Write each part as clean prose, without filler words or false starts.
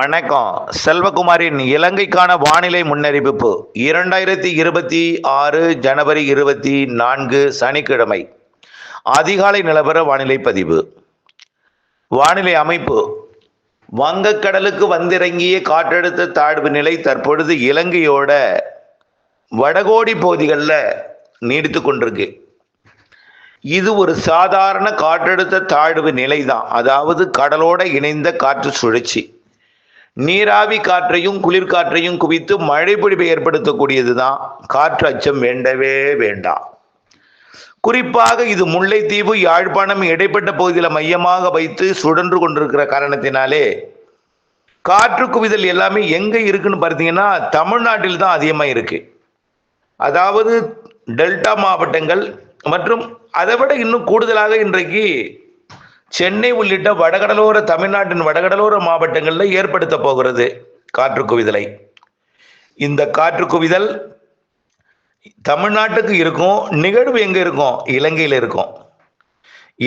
வணக்கம். செல்வகுமாரின் இலங்கைக்கான வானிலை முன்னறிவிப்பு 2026 ஜனவரி 24 சனிக்கிழமை அதிகாலை நிலவர வானிலை பதிவு. வானிலை அமைப்பு: வங்கக்கடலுக்கு வந்திறங்கிய காற்றழுத்த தாழ்வு நிலை தற்பொழுது இலங்கையோட வடகோடி பகுதிகளில் நீடித்து கொண்டிருக்கு. இது ஒரு சாதாரண காற்றழுத்த தாழ்வு நிலை தான், அதாவது கடலோட இணைந்த காற்று சுழற்சி. நீராவி காற்றையும் குளிர்காற்றையும் குவித்து மழை பொழிவை ஏற்படுத்தக்கூடியது தான். காற்று அச்சம் வேண்டவே வேண்டாம். குறிப்பாக இது முல்லைத்தீவு யாழ்ப்பாணம் இடைப்பட்ட பகுதியில் மையமாக வைத்து சுழன்று கொண்டிருக்கிற காரணத்தினாலே காற்று குவிதல் எல்லாமே எங்க இருக்குன்னு பார்த்தீங்கன்னா தமிழ்நாட்டில் தான் அதிகமாக இருக்கு. அதாவது டெல்டா மாவட்டங்கள் மற்றும் அதை விட இன்னும் கூடுதலாக இன்றைக்கு சென்னை உள்ளிட்ட வடகடலோர தமிழ்நாட்டின் வடகடலோர மாவட்டங்களில் ஏற்படுத்த போகிறது காற்று குவிதலை. இந்த காற்று குவிதல் தமிழ்நாட்டுக்கு இருக்கும். நிகழ்வு எங்க இருக்கும்? இலங்கையில் இருக்கும்.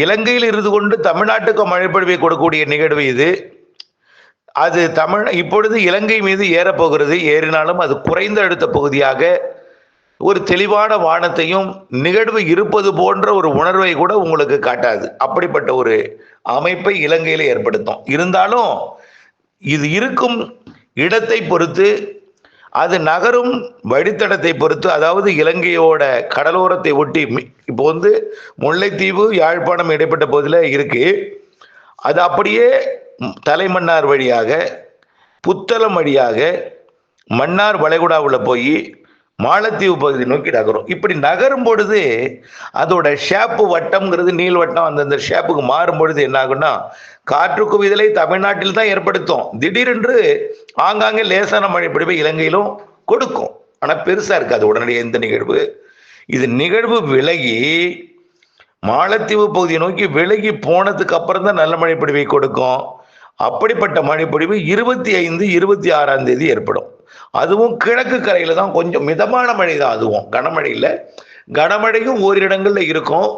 இலங்கையில் இருந்து கொண்டு தமிழ்நாட்டுக்கு மழை பொழிவை கொடுக்கக்கூடிய நிகழ்வு இது. அது இப்பொழுது இலங்கை மீது ஏறப்போகிறது. ஏறினாலும் அது குறைந்த அழுத்த பகுதியாக ஒரு தெளிவான வானத்தையும் நிகழ்வு இருப்பது போன்ற ஒரு உணர்வை கூட உங்களுக்கு காட்டாது. அப்படிப்பட்ட ஒரு அமைப்பை இலங்கையில் ஏற்படுத்தும். இருந்தாலும் இது இருக்கும் இடத்தை பொறுத்து, அது நகரும் வழித்தடத்தை பொறுத்து, அதாவது இலங்கையோட கடலோரத்தை ஒட்டி இப்போ முல்லைத்தீவு யாழ்ப்பாணம் இடைப்பட்ட பகுதியில் இருக்கு. அது அப்படியே தலைமன்னார் வழியாக புத்தளம் வழியாக மன்னார் வளைகுடாவில் போய் மாலத்தீவு பகுதி நோக்கி நகரும். இப்படி நகரும் பொழுது அதோட ஷேப்பு வட்டம்ங்கிறது நீள்வட்டம் அந்தந்த ஷேப்புக்கு மாறும் பொழுது என்ன ஆகும்னா காற்று குவிதலை தமிழ்நாட்டில் தான் ஏற்படுத்தும். திடீரென்று ஆங்காங்கே லேசான மழை பொழிவை இலங்கையிலும் கொடுக்கும். ஆனால் பெருசா இருக்காது உடனடியாக இந்த நிகழ்வு. இது நிகழ்வு விலகி மாலத்தீவு பகுதியை நோக்கி விலகி போனதுக்கு அப்புறம் தான் நல்ல மழை பொழிவை கொடுக்கும். அப்படிப்பட்ட மழை பொழிவு 25, 26ஆம் தேதி ஏற்படும். அதுவும் கிழக்கு கரையில தான் கொஞ்சம் மிதமான மழை தான். அதுவும் கனமழை இல்லை. கனமழையும் ஓரிடங்கள்ல இருக்கும்.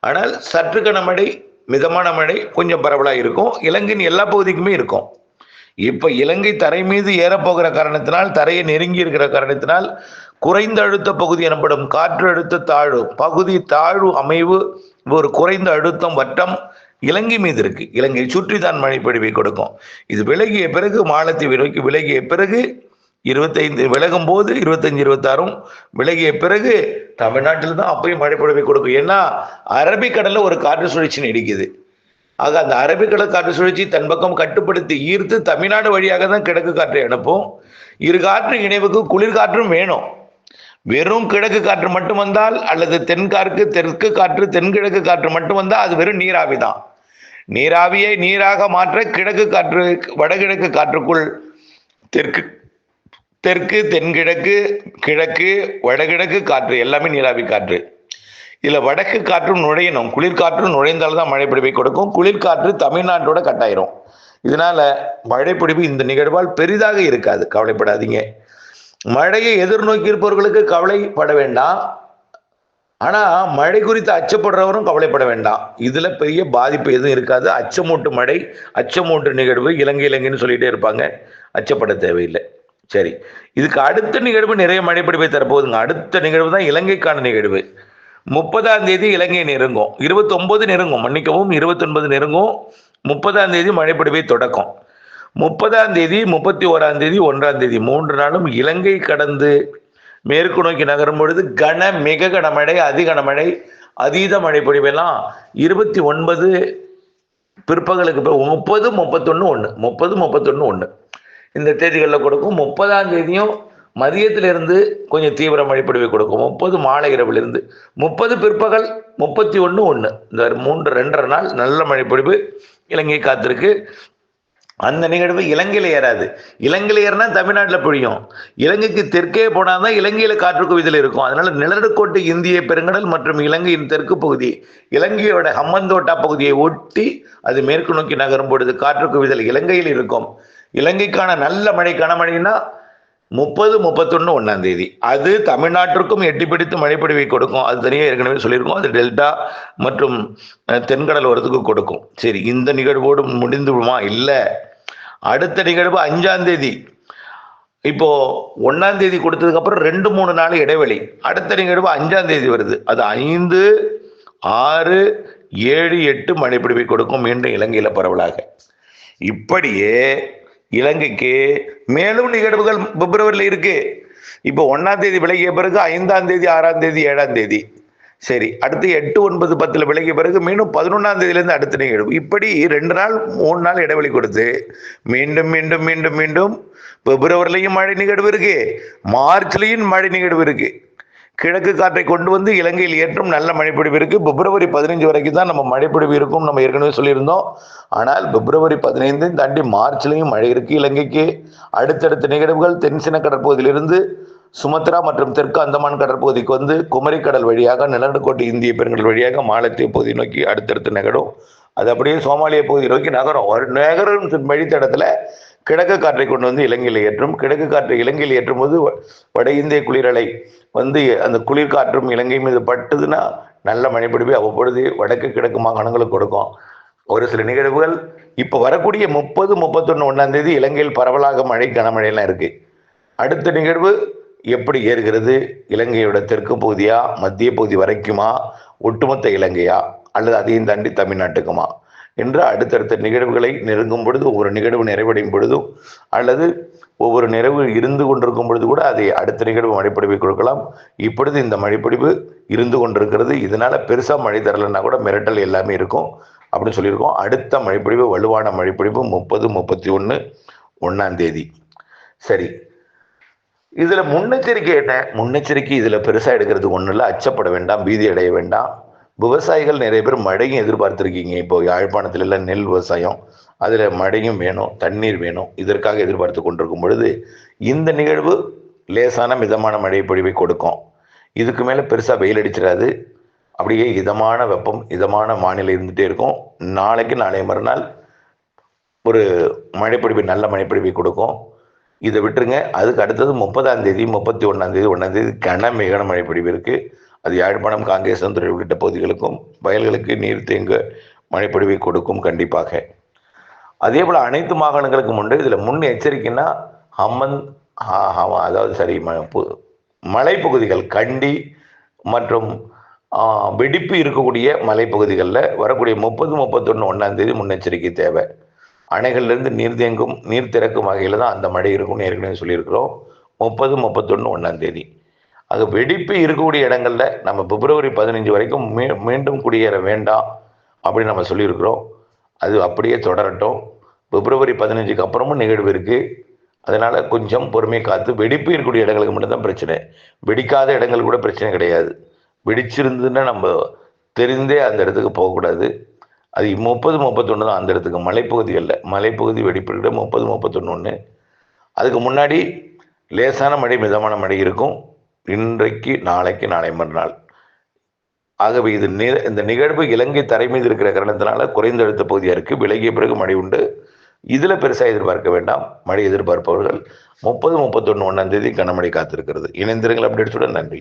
ஆனால் சற்று கனமழை, மிதமான மழை கொஞ்சம் பரவலாக இருக்கும். இலங்கையின் எல்லா பகுதிக்குமே இருக்கும். இப்ப இலங்கை தரை மீது ஏறப்போகிற காரணத்தினால், தரையை நெருங்கி இருக்கிற காரணத்தினால் குறைந்த அழுத்த பகுதி எனப்படும் காற்று அழுத்த தாழ்வு பகுதி தாழ்வு அமைவு ஒரு குறைந்த அழுத்தம் வட்டம் இலங்கை மீது இருக்கு. இலங்கை சுற்றி தான் மழை பொழிவை கொடுக்கும். இது விலகிய பிறகு மாலத்தீவை நோக்கி விலகிய பிறகு 25 விலகும் போது 25, 26 விலகிய பிறகு தமிழ்நாட்டில் தான் அப்பயும் மழை பொழிவை கொடுக்கும். ஏன்னா அரபிக்கடல்ல ஒரு காற்று சுழற்சி நீடிக்குது. ஆக அந்த அரபிக்கடல் காற்று சுழற்சி தன் பக்கம் கட்டுப்படுத்தி ஈர்த்து தமிழ்நாடு வழியாக தான் கிழக்கு காற்றை அனுப்பும். இரு காற்று இணைவுக்கு குளிர்காற்றும் வேணும். வெறும் கிழக்கு காற்று மட்டும் வந்தால் அல்லது தென்காற்கு தெற்கு காற்று தென்கிழக்கு காற்று மட்டும் வந்தால் அது வெறும் நீராவி தான். நீராவியை நீராக மாற்ற கிழக்கு காற்று வடகிழக்கு காற்றுக்குள் தெற்கு தென்கிழக்கு கிழக்கு வடகிழக்கு காற்று எல்லாமே நீராவி காற்று. இதுல வடக்கு காற்றும் நுழையணும். குளிர்காற்றும் நுழைந்தால்தான் மழை பொழிவை கொடுக்கும். குளிர்காற்று தமிழ்நாட்டோட கட்டாயிரும். இதனால மழை பொழிவு இந்த நிகழ்வால் பெரிதாக இருக்காது. கவலைப்படாதீங்க. மழையை எதிர்நோக்கி இருப்பவர்களுக்கு கவலைப்பட வேண்டாம். ஆனா மழை குறித்து அச்சப்படுறவரும் கவலைப்பட வேண்டாம். இதுல பெரிய பாதிப்பு எதுவும் இருக்காது. அச்சமூட்டு மழை, அச்சமூட்டு நிகழ்வு இலங்கைன்னு சொல்லிட்டே இருப்பாங்க. அச்சப்பட தேவையில்லை. சரி, இதுக்கு அடுத்த நிகழ்வு நிறைய மழை பொழிவை தரப்போகுதுங்க. அடுத்த நிகழ்வு தான் இலங்கைக்கான நிகழ்வு. 30ஆம் தேதி இலங்கை நெருங்கும். 29 நெருங்கும், மன்னிக்கவும் 29 நெருங்கும். 30ஆம் தேதி மழை பொழிவை தொடக்கம். 30ஆம் தேதி 31ஆம் தேதி 1ஆம் தேதி 3 நாளும் இலங்கை கடந்து மேற்கு நோக்கி நகரும் பொழுது மிக கனமழை, அதிகனமழை, அதீத மழை பொழிவெல்லாம் 29 பிற்பகலுக்கு 30, 31, 1 இந்த தேதிகளில் கொடுக்கும். 30ஆம் தேதியும் மதியத்திலிருந்து கொஞ்சம் தீவிர மழை பொழிவை கொடுக்கும். 30 மாலை இரவிலிருந்து 30 பிற்பகல் 31, 1 இந்த 2.5 நாள் நல்ல மழை பொழிவு இலங்கை காத்திருக்கு. அந்த நிகழ்வு இலங்கையில ஏறாது. இலங்கையில ஏறினா தமிழ்நாட்டில் பொழியும். இலங்கைக்கு தெற்கே போனாதான் இலங்கையில காற்று குவிதல் இருக்கும். அதனால நிலநடுக்கோட்டு இந்திய பெருங்கடல் மற்றும் இலங்கையின் தெற்கு பகுதி இலங்கையோட ஹம்மந்தோட்டா பகுதியை ஒட்டி அது மேற்கு நோக்கி நகரும் பொழுது காற்று குவிதல் இலங்கையில் இருக்கும். இலங்கைக்கான நல்ல மழை கனமழைன்னா 30, 31, 1ஆம் தேதி அது தமிழ்நாட்டிற்கும் எட்டி பிடித்து மழைப்பொழிவை கொடுக்கும். அது தனியாக ஏற்கனவே சொல்லியிருக்கோம். அது டெல்டா மற்றும் தென்கடல் வரத்துக்கு கொடுக்கும். சரி, இந்த நிகழ்வோடு முடிந்து விடுமா? இல்லை, அடுத்த நிகழ்வு 5ஆம் தேதி. இப்போ 1ஆம் தேதி கொடுத்ததுக்கு அப்புறம் 2-3 நாள் இடைவெளி. அடுத்த நிகழ்வு 5ஆம் தேதி வருது. அது 5, 6, 7, 8 மழைப்பிடிவை கொடுக்கும் மீண்டும் இலங்கையில பரவலாக. இப்படியே இலங்கைக்கு மேலும் நிகழ்வுகள் பிப்ரவரியில் இருக்கு. இப்போ 1ஆம் தேதி விலகிய பிறகு 5ஆம் தேதி, 6ஆம் தேதி, 7ஆம் தேதி. சரி, அடுத்து 8, 9, 10 விலகிய பிறகு மீண்டும் 11ஆம் தேதியிலிருந்து அடுத்த நிகழ்வு. இப்படி 2 நாள் 3 நாள் இடைவெளி கொடுத்து மீண்டும் மீண்டும் மீண்டும் மீண்டும் பிப்ரவரிலையும் மழை நிகழ்வு இருக்கு, மார்ச்லையும் மழை நிகழ்வு இருக்கு. கிழக்கு காற்றை கொண்டு வந்து இலங்கையில் ஏற்றும் நல்ல மழைப்பொழிவு இருக்கு. பிப்ரவரி 15 வரைக்கும் தான் நம்ம மழைப்பொழிவு இருக்கும், நம்ம ஏற்கனவே சொல்லியிருந்தோம். ஆனால் பிப்ரவரி 15 தாண்டி மார்ச்லையும் மழை இருக்கு இலங்கைக்கு. அடுத்தடுத்த நிகழ்வுகள் தென்சின கடற்பகுதியிலிருந்து சுமத்ரா மற்றும் தெற்கு அந்தமான் கடற்பகுதிக்கு வந்து குமரிக்கடல் வழியாக நிலநடுக்கோட்டு இந்திய பெருங்கடல் வழியாக மாலத்தீவு பகுதி நோக்கி அடுத்தடுத்து நகரும். அது அப்படியே சோமாலிய பகுதி நோக்கி நகரும். ஒரு நகரும் வழித்தடத்துல கிழக்கு காற்றை கொண்டு வந்து இலங்கையில் ஏற்றும். கிழக்கு காற்றை இலங்கையில் ஏற்றும் போது வட இந்திய குளிரலை வந்து அந்த குளிர் காற்றும் இலங்கை மீது பட்டுதுன்னா நல்ல மழைப்பிடிப்பு அவ்வப்பொழுது வடக்கு கிழக்கு மாகாணங்களுக்கு கொடுக்கும். ஒரு சில நிகழ்வுகள் இப்போ வரக்கூடிய 30, 31, 1ஆம் தேதி இலங்கையில் பரவலாக மழை கனமழையெல்லாம் இருக்கு. அடுத்த நிகழ்வு எப்படி ஏறுகிறது? இலங்கையோட தெற்கு பகுதியா, மத்திய பகுதி வரைக்குமா, ஒட்டுமொத்த இலங்கையா, அல்லது அதையும் தாண்டி தமிழ்நாட்டுக்குமா என்று அடுத்தடுத்த நிகழ்வுகளை நெருங்கும் பொழுது, ஒவ்வொரு நிகழ்வு நிறைவடையும் பொழுதும் அல்லது ஒவ்வொரு நிறைவு இருந்து கொண்டிருக்கும் பொழுது கூட அதை அடுத்த நிகழ்வு மழைப்பொழிவை கொடுக்கலாம். இப்பொழுது இந்த மழைப்பொழிவு இருந்து கொண்டிருக்கிறது. இதனால பெருசா மழை தரலைன்னா கூட மிரட்டல் எல்லாமே இருக்கும் அப்படின்னு சொல்லியிருக்கோம். அடுத்த மழைப்பொழிவு வலுவான மழைப்பொழிவு 30, 31, 1ஆம் தேதி. சரி, இதுல முன்னெச்சரிக்கை என்ன? முன்னெச்சரிக்கை இதுல பெருசா எடுக்கிறதுக்கு ஒன்றும் இல்லை. அச்சப்பட வேண்டாம், பீதி அடைய வேண்டாம். விவசாயிகள் நிறைய பேர் மழையும் எதிர்பார்த்திருக்கீங்க. இப்போ யாழ்ப்பாணத்துல எல்லாம் நெல் விவசாயம், அதுல மழையும் வேணும், தண்ணீர் வேணும், இதற்காக எதிர்பார்த்து கொண்டிருக்கும் பொழுது இந்த நிகழ்வு லேசான மிதமான மழை பொழிவை கொடுக்கும். இதுக்கு மேல பெருசா வெயில் அடிச்சிடாது. அப்படியே இதமான வெப்பம், இதமான வானிலை இருந்துட்டே இருக்கும். நாளைக்கு நாளைய மறுநாள் ஒரு மழைப்பொழிவை, நல்ல மழைப்பொழிவை கொடுக்கும். இதை விட்டுருங்க. அதுக்கு அடுத்தது 30ஆம் தேதி, 31ஆம் தேதி, 1ஆம் தேதி மிக மழை பொழிவு இருக்கு. அது யாழ்ப்பாணம், காங்கேசன்துறை உள்ளிட்ட பகுதிகளுக்கும் வயல்களுக்கு நீர் தேங்க மழைப்பொழிவை கொடுக்கும் கண்டிப்பாக. அதே போல அனைத்து மாகாணங்களுக்கும் உண்டு. இதுல முன் எச்சரிக்கைன்னா அதாவது சரி மலைப்பகுதிகள், கண்டி மற்றும் வெடிப்பு இருக்கக்கூடிய மலைப்பகுதிகளில் வரக்கூடிய 30, 31, 1ஆம் தேதி முன்னெச்சரிக்கை தேவை. அணைகள்லேருந்து நீர் தேங்கும், நீர் திறக்கும் வகையில் தான் அந்த மழை இருக்கும்னு ஏற்கனவே சொல்லியிருக்கிறோம். 30, 31, 1ஆம் தேதி. அது வெடிப்பு இருக்கக்கூடிய இடங்கள்ல நம்ம பிப்ரவரி 15 வரைக்கும் மீண்டும் குடியேற வேண்டாம் அப்படின்னு நம்ம சொல்லியிருக்கிறோம். அது அப்படியே தொடரட்டும். பிப்ரவரி 15க்கு அப்புறமும் நிகழ்வு இருக்கு. அதனால கொஞ்சம் பொறுமை காத்து, வெடிப்பு இருக்கக்கூடிய இடங்களுக்கு மட்டும்தான் பிரச்சனை. வெடிக்காத இடங்கள் கூட பிரச்சனை கிடையாது. வெடிச்சிருந்துன்னா நம்ம தெரிந்தே அந்த இடத்துக்கு போகக்கூடாது. அது 30, 31 தான் அந்த இடத்துக்கு. மலைப்பகுதி வெடிப்பு இருக்கிற 30, 31. அதுக்கு முன்னாடி லேசான மழை, மிதமான மழை இருக்கும் இன்றைக்கு, நாளைக்கு, நாளை மறுநாள். ஆகவே இந்த நிகழ்வு இலங்கை தரை மீது இருக்கிற காரணத்தினால குறைந்த அழுத்த பகுதியா இருக்கு. விலகிய பிறகு மழை உண்டு. இதுல பெருசா எதிர்பார்க்க வேண்டாம். மழை எதிர்பார்ப்பவர்கள் 30, 31, 1ஆம் தேதி கனமழை காத்திருக்கிறது. இணைந்திருங்கள். அப்டேட்ஸுடன் நன்றி.